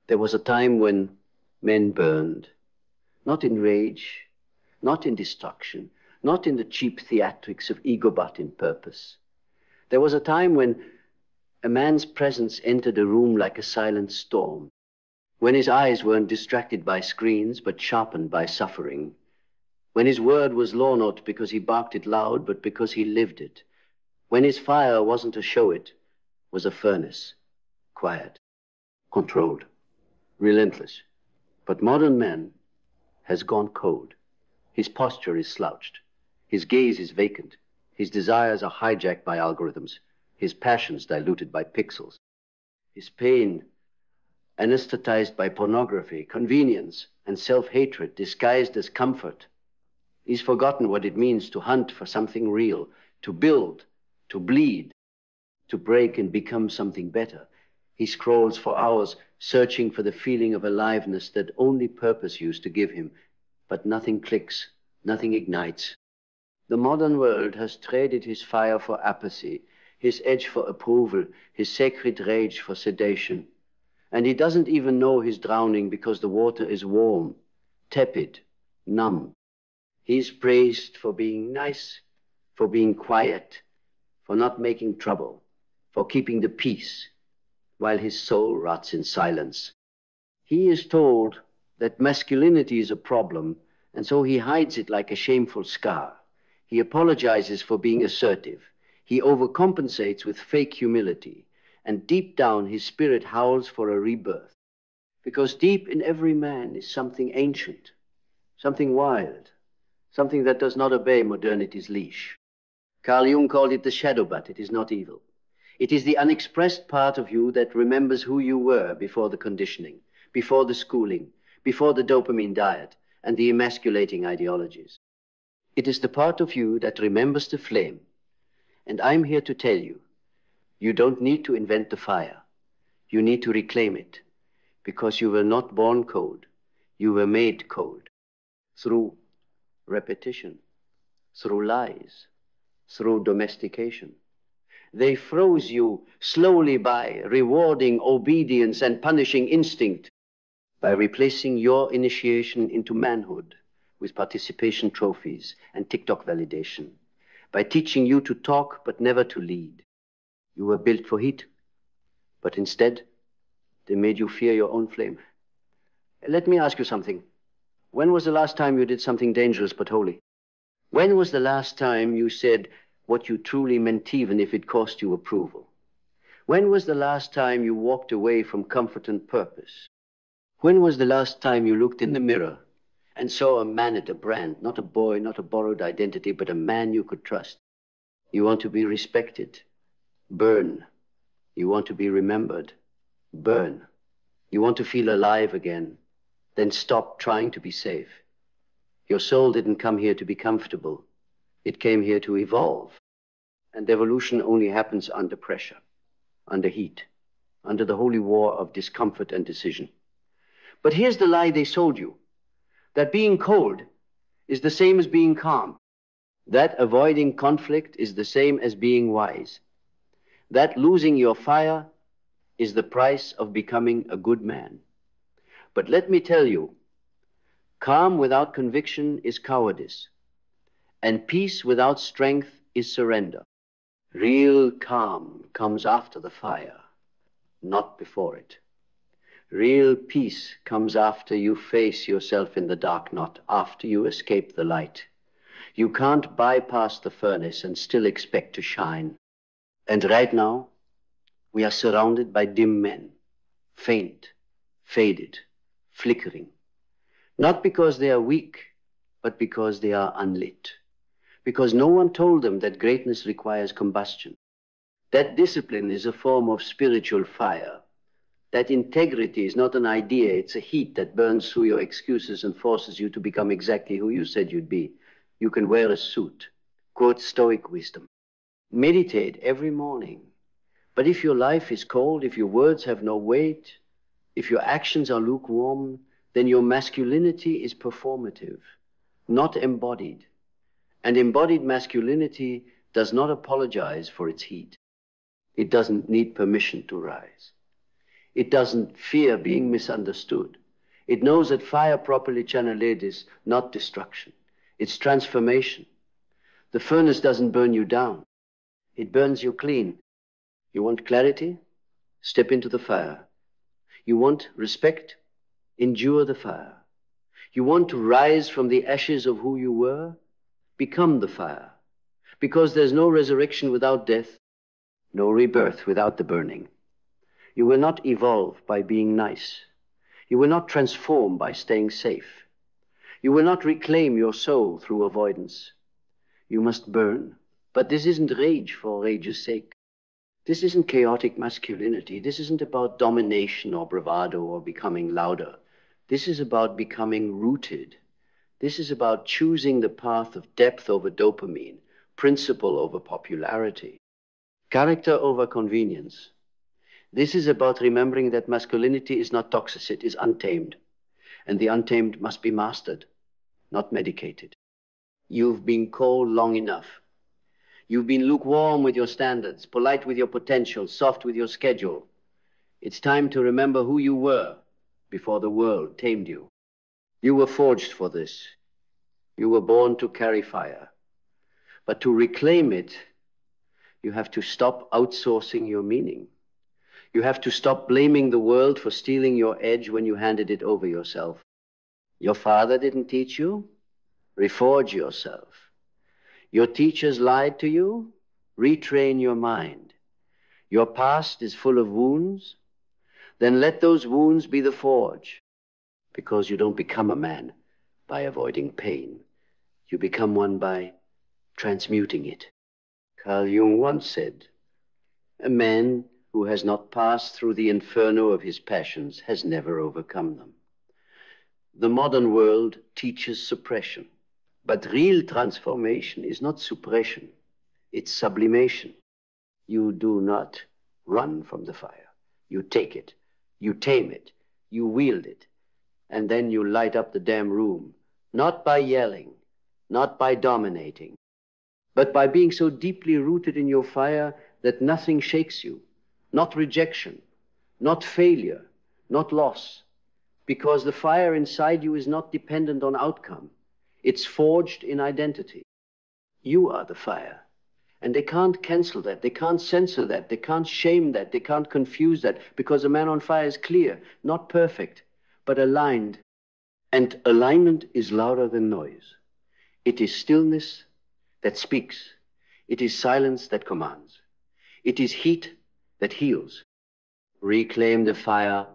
There was a time when men burned, not in rage, not in destruction, not in the cheap theatrics of ego, but in purpose. There was a time when a man's presence entered a room like a silent storm, when his eyes weren't distracted by screens, but sharpened by suffering, when his word was law not because he barked it loud, but because he lived it, when his fire wasn't a show it, was a furnace, quiet, controlled, relentless. But modern man has gone cold. His posture is slouched. His gaze is vacant. His desires are hijacked by algorithms. His passions diluted by pixels. His pain anesthetized by pornography, convenience, and self-hatred disguised as comfort. He's forgotten what it means to hunt for something real, to build, to bleed, to break and become something better. He scrolls for hours, searching for the feeling of aliveness that only purpose used to give him, but nothing clicks, nothing ignites. The modern world has traded his fire for apathy, his edge for approval, his sacred rage for sedation. And he doesn't even know he's drowning because the water is warm, tepid, numb. He's praised for being nice, for being quiet, for not making trouble, for keeping the peace, while his soul rots in silence. He is told that masculinity is a problem, and so he hides it like a shameful scar. He apologizes for being assertive. He overcompensates with fake humility. And deep down, his spirit howls for a rebirth. Because deep in every man is something ancient, something wild, something that does not obey modernity's leash. Carl Jung called it the shadow, but it is not evil. It is the unexpressed part of you that remembers who you were before the conditioning, before the schooling, before the dopamine diet and the emasculating ideologies. It is the part of you that remembers the flame. And I'm here to tell you, you don't need to invent the fire. You need to reclaim it, because you were not born cold. You were made cold through repetition, through lies, through domestication. They froze you slowly by rewarding obedience and punishing instinct, by replacing your initiation into manhood with participation trophies and TikTok validation, by teaching you to talk but never to lead. You were built for heat, but instead, they made you fear your own flame. Let me ask you something. When was the last time you did something dangerous but holy? When was the last time you said what you truly meant, even if it cost you approval? When was the last time you walked away from comfort and purpose? When was the last time you looked in the mirror and saw a man at a brand, not a boy, not a borrowed identity, but a man you could trust? You want to be respected. Burn. You want to be remembered. Burn. You want to feel alive again. Then stop trying to be safe. Your soul didn't come here to be comfortable. It came here to evolve. And evolution only happens under pressure, under heat, under the holy war of discomfort and decision. But here's the lie they sold you, that being cold is the same as being calm, that avoiding conflict is the same as being wise, that losing your fire is the price of becoming a good man. But let me tell you, calm without conviction is cowardice, and peace without strength is surrender. Real calm comes after the fire, not before it. Real peace comes after you face yourself in the dark, not after you escape the light. You can't bypass the furnace and still expect to shine. And right now, we are surrounded by dim men, faint, faded, flickering. Not because they are weak, but because they are unlit. Because no one told them that greatness requires combustion. That discipline is a form of spiritual fire. That integrity is not an idea, it's a heat that burns through your excuses and forces you to become exactly who you said you'd be. You can wear a suit. Quote Stoic wisdom. Meditate every morning. But if your life is cold, if your words have no weight, if your actions are lukewarm, then your masculinity is performative, not embodied. And embodied masculinity does not apologize for its heat. It doesn't need permission to rise. It doesn't fear being misunderstood. It knows that fire properly channeled is not destruction. It's transformation. The furnace doesn't burn you down. It burns you clean. You want clarity? Step into the fire. You want respect? Endure the fire. You want to rise from the ashes of who you were? Become the fire. Because there's no resurrection without death, no rebirth without the burning. You will not evolve by being nice. You will not transform by staying safe. You will not reclaim your soul through avoidance. You must burn. But this isn't rage for rage's sake. This isn't chaotic masculinity. This isn't about domination or bravado or becoming louder. This is about becoming rooted. This is about choosing the path of depth over dopamine, principle over popularity, character over convenience. This is about remembering that masculinity is not toxic, it is untamed. And the untamed must be mastered, not medicated. You've been cold long enough. You've been lukewarm with your standards, polite with your potential, soft with your schedule. It's time to remember who you were before the world tamed you. You were forged for this. You were born to carry fire. But to reclaim it, you have to stop outsourcing your meaning. You have to stop blaming the world for stealing your edge when you handed it over yourself. Your father didn't teach you? Reforge yourself. Your teachers lied to you? Retrain your mind. Your past is full of wounds? Then let those wounds be the forge. Because you don't become a man by avoiding pain. You become one by transmuting it. Carl Jung once said, a man who has not passed through the inferno of his passions has never overcome them. The modern world teaches suppression. But real transformation is not suppression, it's sublimation. You do not run from the fire. You take it, you tame it, you wield it, and then you light up the damn room, not by yelling, not by dominating, but by being so deeply rooted in your fire that nothing shakes you, not rejection, not failure, not loss, because the fire inside you is not dependent on outcome. It's forged in identity. You are the fire. And they can't cancel that. They can't censor that. They can't shame that. They can't confuse that. Because a man on fire is clear, not perfect, but aligned. And alignment is louder than noise. It is stillness that speaks. It is silence that commands. It is heat that heals. Reclaim the fire,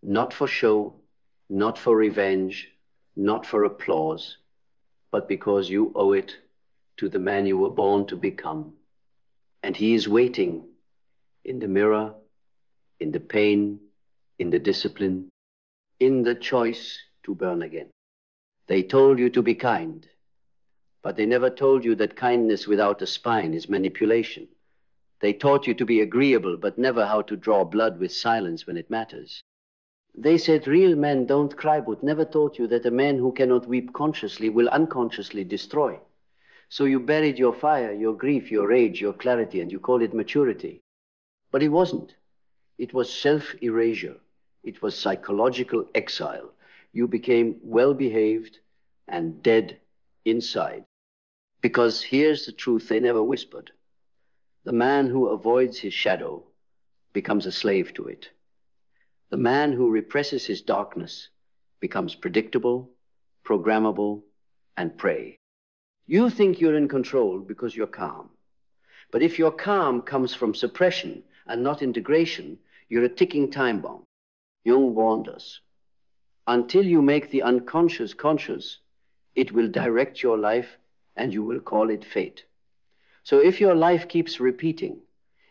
not for show, not for revenge, not for applause, but because you owe it to the man you were born to become. And he is waiting in the mirror, in the pain, in the discipline, in the choice to burn again. They told you to be kind, but they never told you that kindness without a spine is manipulation. They taught you to be agreeable, but never how to draw blood with silence when it matters. They said real men don't cry, but never taught you that a man who cannot weep consciously will unconsciously destroy. So you buried your fire, your grief, your rage, your clarity, and you called it maturity. But it wasn't. It was self-erasure. It was psychological exile. You became well-behaved and dead inside. Because here's the truth they never whispered. The man who avoids his shadow becomes a slave to it. The man who represses his darkness becomes predictable, programmable, and prey. You think you're in control because you're calm. But if your calm comes from suppression and not integration, you're a ticking time bomb. Jung warned us. Until you make the unconscious conscious, it will direct your life and you will call it fate. So if your life keeps repeating,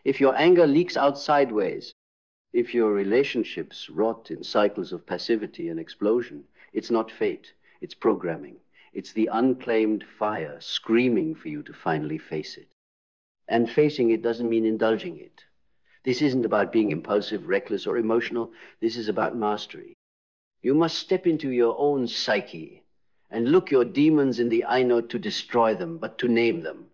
if your anger leaks out sideways, if your relationships rot in cycles of passivity and explosion, it's not fate, it's programming. It's the unclaimed fire screaming for you to finally face it. And facing it doesn't mean indulging it. This isn't about being impulsive, reckless, or emotional. This is about mastery. You must step into your own psyche and look your demons in the eye, not to destroy them, but to name them.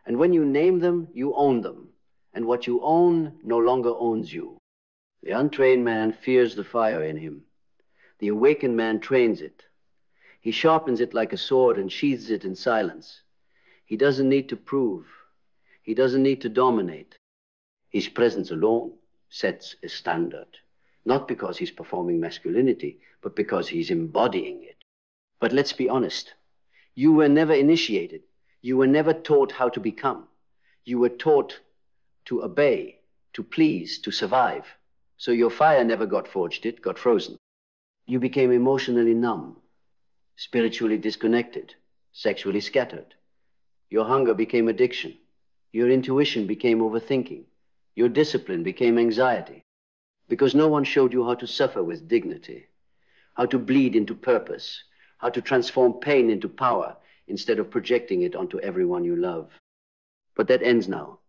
And when you name them, you own them. And what you own no longer owns you. The untrained man fears the fire in him. The awakened man trains it. He sharpens it like a sword and sheathes it in silence. He doesn't need to prove. He doesn't need to dominate. His presence alone sets a standard, not because he's performing masculinity, but because he's embodying it. But let's be honest. You were never initiated. You were never taught how to become. You were taught to obey, to please, to survive. So your fire never got forged, it got frozen. You became emotionally numb, spiritually disconnected, sexually scattered. Your hunger became addiction. Your intuition became overthinking. Your discipline became anxiety. Because no one showed you how to suffer with dignity, how to bleed into purpose, how to transform pain into power instead of projecting it onto everyone you love. But that ends now,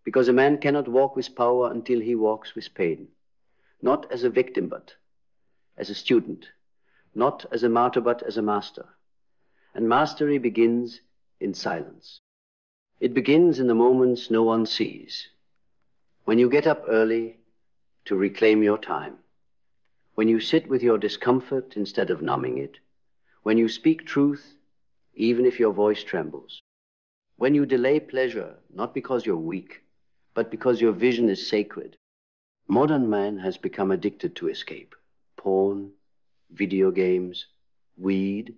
because a man cannot walk with power until he walks with pain. Not as a victim, but as a student. Not as a martyr, but as a master. And mastery begins in silence. It begins in the moments no one sees. When you get up early to reclaim your time. When you sit with your discomfort instead of numbing it. When you speak truth, even if your voice trembles. When you delay pleasure, not because you're weak, but because your vision is sacred. Modern man has become addicted to escape. Porn, video games, weed,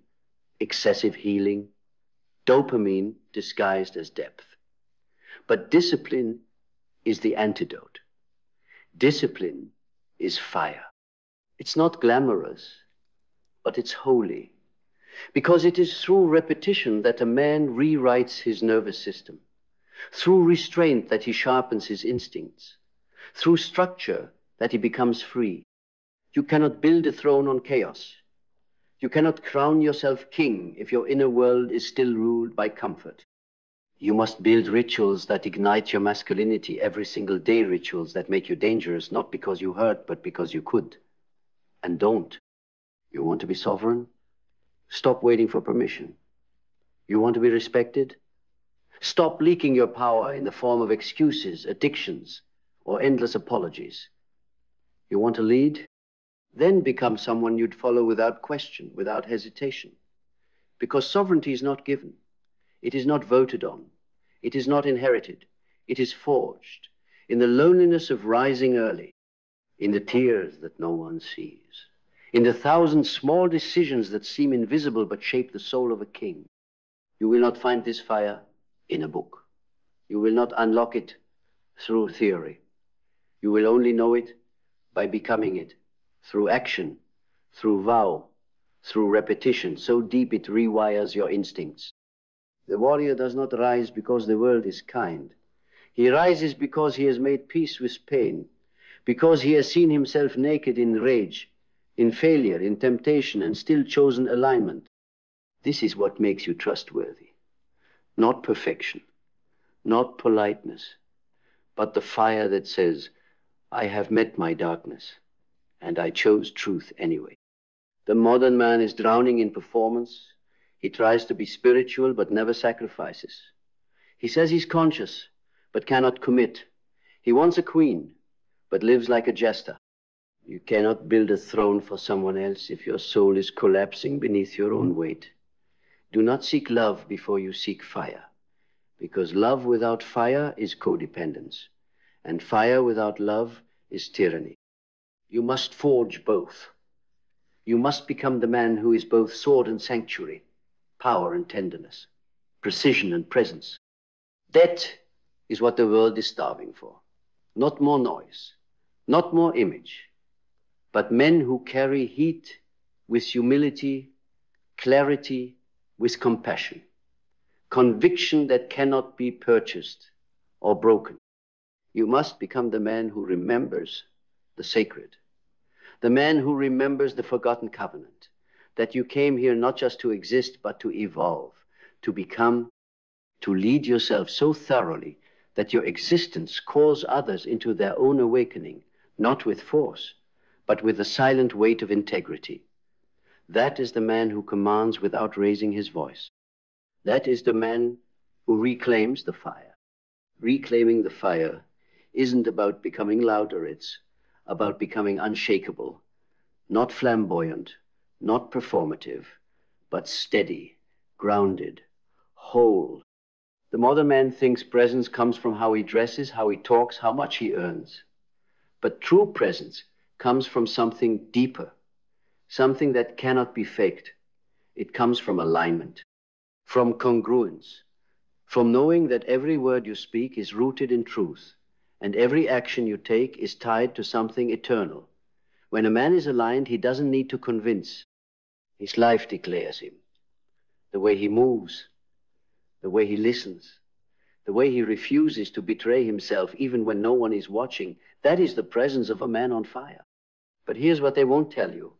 excessive healing, dopamine disguised as depth. But discipline is the antidote. Discipline is fire. It's not glamorous, but it's holy. Because it is through repetition that a man rewrites his nervous system. Through restraint that he sharpens his instincts. Through structure that he becomes free. You cannot build a throne on chaos. You cannot crown yourself king if your inner world is still ruled by comfort. You must build rituals that ignite your masculinity, every single day rituals that make you dangerous, not because you hurt, but because you could. And don't. You want to be sovereign? Stop waiting for permission. You want to be respected? Stop leaking your power in the form of excuses, addictions, or endless apologies. You want to lead? Then become someone you'd follow without question, without hesitation. Because sovereignty is not given. It is not voted on. It is not inherited. It is forged in the loneliness of rising early, in the tears that no one sees, in the thousand small decisions that seem invisible but shape the soul of a king. You will not find this fire in a book. You will not unlock it through theory. You will only know it by becoming it, through action, through vow, through repetition, so deep it rewires your instincts. The warrior does not rise because the world is kind. He rises because he has made peace with pain, because he has seen himself naked in rage, in failure, in temptation, and still chosen alignment. This is what makes you trustworthy. Not perfection, not politeness, but the fire that says, I have met my darkness, and I chose truth anyway. The modern man is drowning in performance. He tries to be spiritual, but never sacrifices. He says he's conscious, but cannot commit. He wants a queen, but lives like a jester. You cannot build a throne for someone else if your soul is collapsing beneath your own weight. Do not seek love before you seek fire, because love without fire is codependence, and fire without love is tyranny. You must forge both. You must become the man who is both sword and sanctuary, power and tenderness, precision and presence. That is what the world is starving for. Not more noise, not more image, but men who carry heat with humility, clarity with compassion, conviction that cannot be purchased or broken. You must become the man who remembers the sacred, the man who remembers the forgotten covenant, that you came here not just to exist, but to evolve, to become, to lead yourself so thoroughly that your existence calls others into their own awakening, not with force, but with the silent weight of integrity. That is the man who commands without raising his voice. That is the man who reclaims the fire. Reclaiming the fire isn't about becoming louder, it's about becoming unshakable, not flamboyant, not performative, but steady, grounded, whole. The modern man thinks presence comes from how he dresses, how he talks, how much he earns. But true presence comes from something deeper, something that cannot be faked. It comes from alignment, from congruence, from knowing that every word you speak is rooted in truth, and every action you take is tied to something eternal. When a man is aligned, he doesn't need to convince. His life declares him. The way he moves, the way he listens, the way he refuses to betray himself even when no one is watching, that is the presence of a man on fire. But here's what they won't tell you.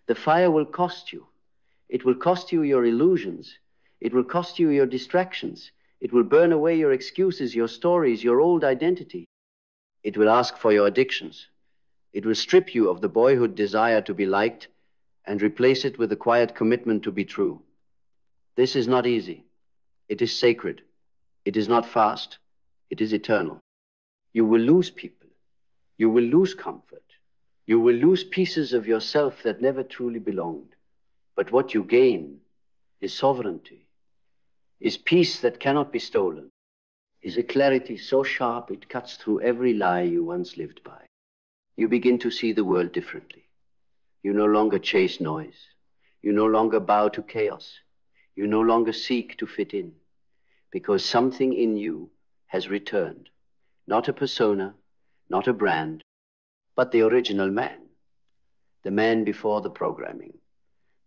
The fire will cost you. It will cost you your illusions. It will cost you your distractions. It will burn away your excuses, your stories, your old identity. It will ask for your addictions. It will strip you of the boyhood desire to be liked and replace it with a quiet commitment to be true. This is not easy. It is sacred. It is not fast. It is eternal. You will lose people. You will lose comfort. You will lose pieces of yourself that never truly belonged. But what you gain is sovereignty, is peace that cannot be stolen, is a clarity so sharp it cuts through every lie you once lived by. You begin to see the world differently. You no longer chase noise. You no longer bow to chaos. You no longer seek to fit in, because something in you has returned. Not a persona, not a brand, but the original man. The man before the programming.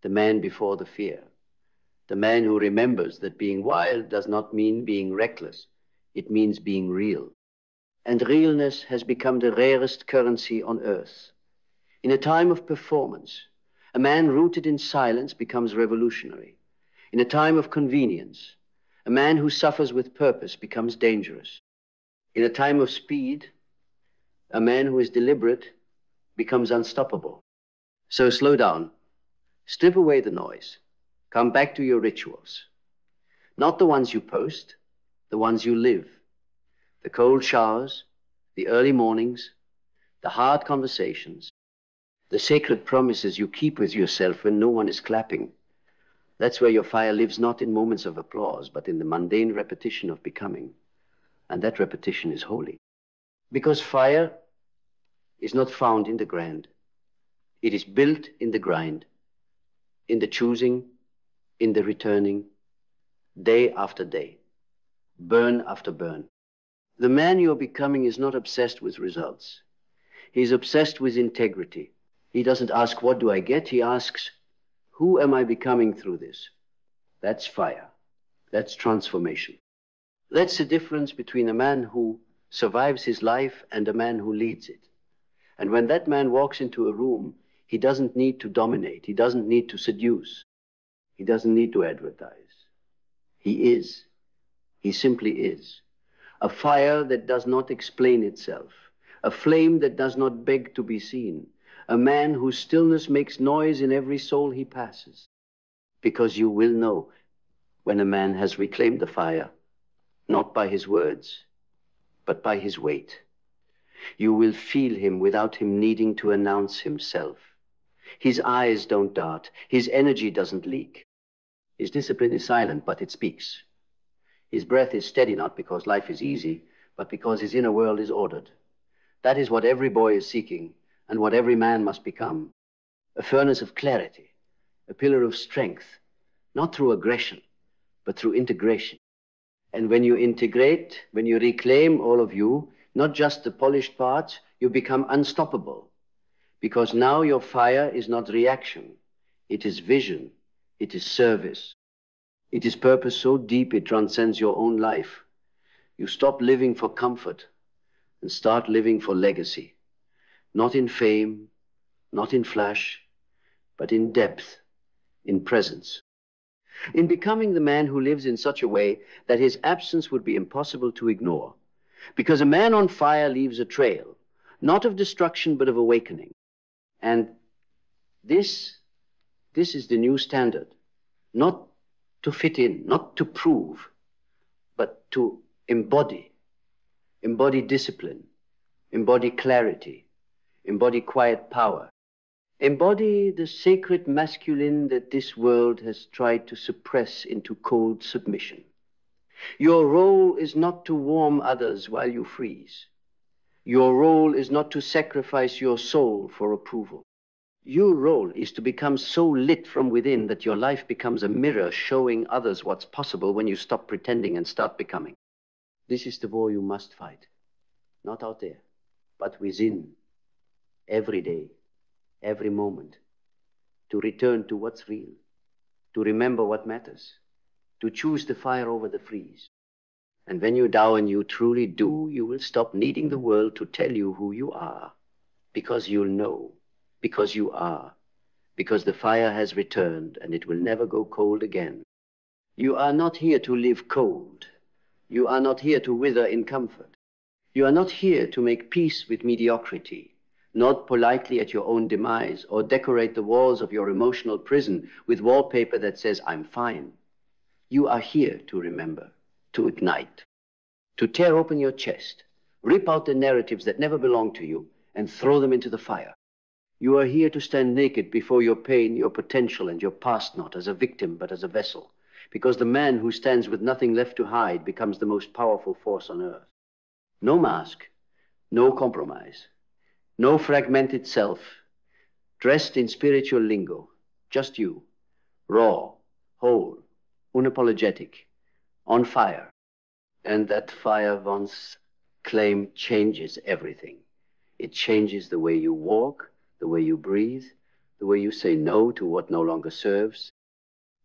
The man before the fear. The man who remembers that being wild does not mean being reckless. It means being real. And realness has become the rarest currency on earth. In a time of performance, a man rooted in silence becomes revolutionary. In a time of convenience, a man who suffers with purpose becomes dangerous. In a time of speed, a man who is deliberate becomes unstoppable. So slow down, strip away the noise, come back to your rituals. Not the ones you post, the ones you live. The cold showers, the early mornings, the hard conversations, the sacred promises you keep with yourself when no one is clapping. That's where your fire lives, not in moments of applause, but in the mundane repetition of becoming. And that repetition is holy. Because fire is not found in the grand. It is built in the grind, in the choosing, in the returning, day after day, burn after burn. The man you're becoming is not obsessed with results. He's obsessed with integrity. He doesn't ask, what do I get? He asks, who am I becoming through this? That's fire. That's transformation. That's the difference between a man who survives his life and a man who leads it. And when that man walks into a room, he doesn't need to dominate. He doesn't need to seduce. He doesn't need to advertise. He is. He simply is. A fire that does not explain itself. A flame that does not beg to be seen. A man whose stillness makes noise in every soul he passes. Because you will know when a man has reclaimed the fire, not by his words, but by his weight. You will feel him without him needing to announce himself. His eyes don't dart. His energy doesn't leak. His discipline is silent, but it speaks. His breath is steady, not because life is easy, but because his inner world is ordered. That is what every boy is seeking, and what every man must become. A furnace of clarity, a pillar of strength, not through aggression, but through integration. And when you integrate, when you reclaim all of you, not just the polished parts, you become unstoppable. Because now your fire is not reaction. It is vision. It is service. It is purpose so deep it transcends your own life. You stop living for comfort and start living for legacy. Not in fame, not in flash, but in depth, in presence. In becoming the man who lives in such a way that his absence would be impossible to ignore. Because a man on fire leaves a trail, not of destruction, but of awakening. And this is the new standard. Not to fit in, not to prove, but to embody discipline, embody clarity, Embody quiet power. Embody the sacred masculine that this world has tried to suppress into cold submission. Your role is not to warm others while you freeze. Your role is not to sacrifice your soul for approval. Your role is to become so lit from within that your life becomes a mirror showing others what's possible when you stop pretending and start becoming. This is the war you must fight. Not out there, but within. Every day, every moment. To return to what's real. To remember what matters. To choose the fire over the freeze. And when you Tao and you truly do, you will stop needing the world to tell you who you are. Because you'll know. Because you are. Because the fire has returned and it will never go cold again. You are not here to live cold. You are not here to wither in comfort. You are not here to make peace with mediocrity, nod politely at your own demise, or decorate the walls of your emotional prison with wallpaper that says, I'm fine. You are here to remember, to ignite, to tear open your chest, rip out the narratives that never belong to you, and throw them into the fire. You are here to stand naked before your pain, your potential, and your past, not as a victim, but as a vessel. Because the man who stands with nothing left to hide becomes the most powerful force on earth. No mask, no compromise, no fragmented self, dressed in spiritual lingo, just you, raw, whole, unapologetic, on fire. And that fire, once claimed, changes everything. It changes the way you walk, the way you breathe, the way you say no to what no longer serves,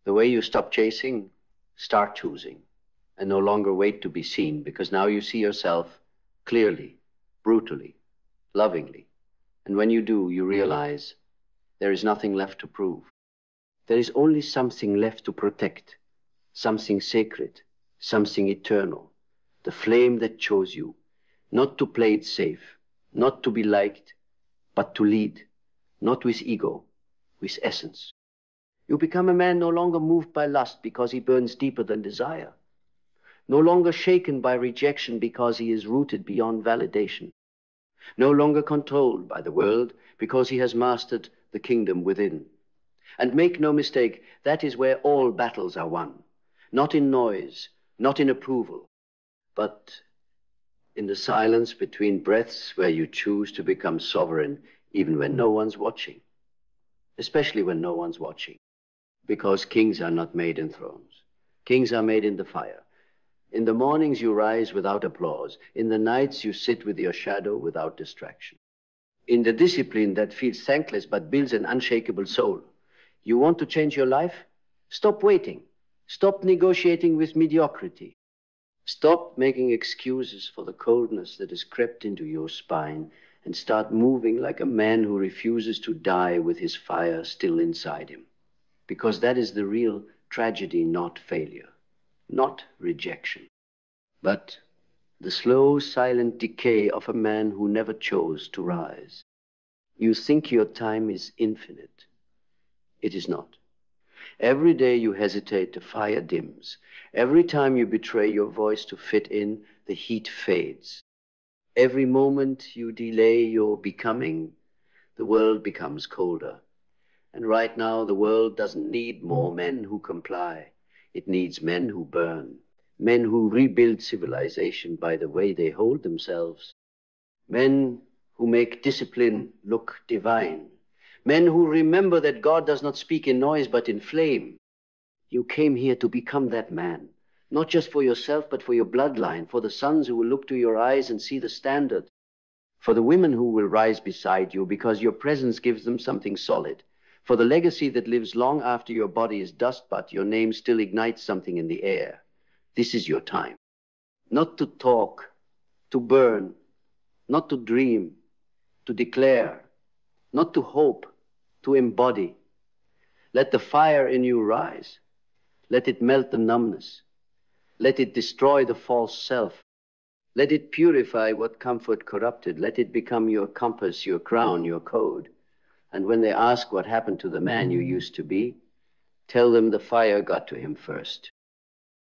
the way you stop chasing, start choosing, and no longer wait to be seen, because now you see yourself clearly, brutally, lovingly. And when you do, you realize there is nothing left to prove. There is only something left to protect, something sacred, something eternal, the flame that chose you, not to play it safe, not to be liked, but to lead, not with ego, with essence. You become a man no longer moved by lust because he burns deeper than desire, no longer shaken by rejection because he is rooted beyond validation, no longer controlled by the world because he has mastered the kingdom within. And make no mistake, that is where all battles are won, not in noise, not in approval, but in the silence between breaths where you choose to become sovereign even when no one's watching, especially when no one's watching, because kings are not made in thrones. Kings are made in the fire. In the mornings you rise without applause. In the nights you sit with your shadow without distraction. In the discipline that feels thankless but builds an unshakable soul. You want to change your life? Stop waiting. Stop negotiating with mediocrity. Stop making excuses for the coldness that has crept into your spine and start moving like a man who refuses to die with his fire still inside him. Because that is the real tragedy, not failure, not rejection, but the slow, silent decay of a man who never chose to rise. You think your time is infinite. It is not. Every day you hesitate, the fire dims. Every time you betray your voice to fit in, the heat fades. Every moment you delay your becoming, the world becomes colder. And right now, the world doesn't need more men who comply. It needs men who burn, men who rebuild civilization by the way they hold themselves, men who make discipline look divine, men who remember that God does not speak in noise but in flame. You came here to become that man, not just for yourself but for your bloodline, for the sons who will look to your eyes and see the standard, for the women who will rise beside you because your presence gives them something solid, for the legacy that lives long after your body is dust but your name still ignites something in the air. This is your time. Not to talk, to burn, not to dream, to declare, not to hope, to embody. Let the fire in you rise. Let it melt the numbness. Let it destroy the false self. Let it purify what comfort corrupted. Let it become your compass, your crown, your code. And when they ask what happened to the man you used to be, tell them the fire got to him first.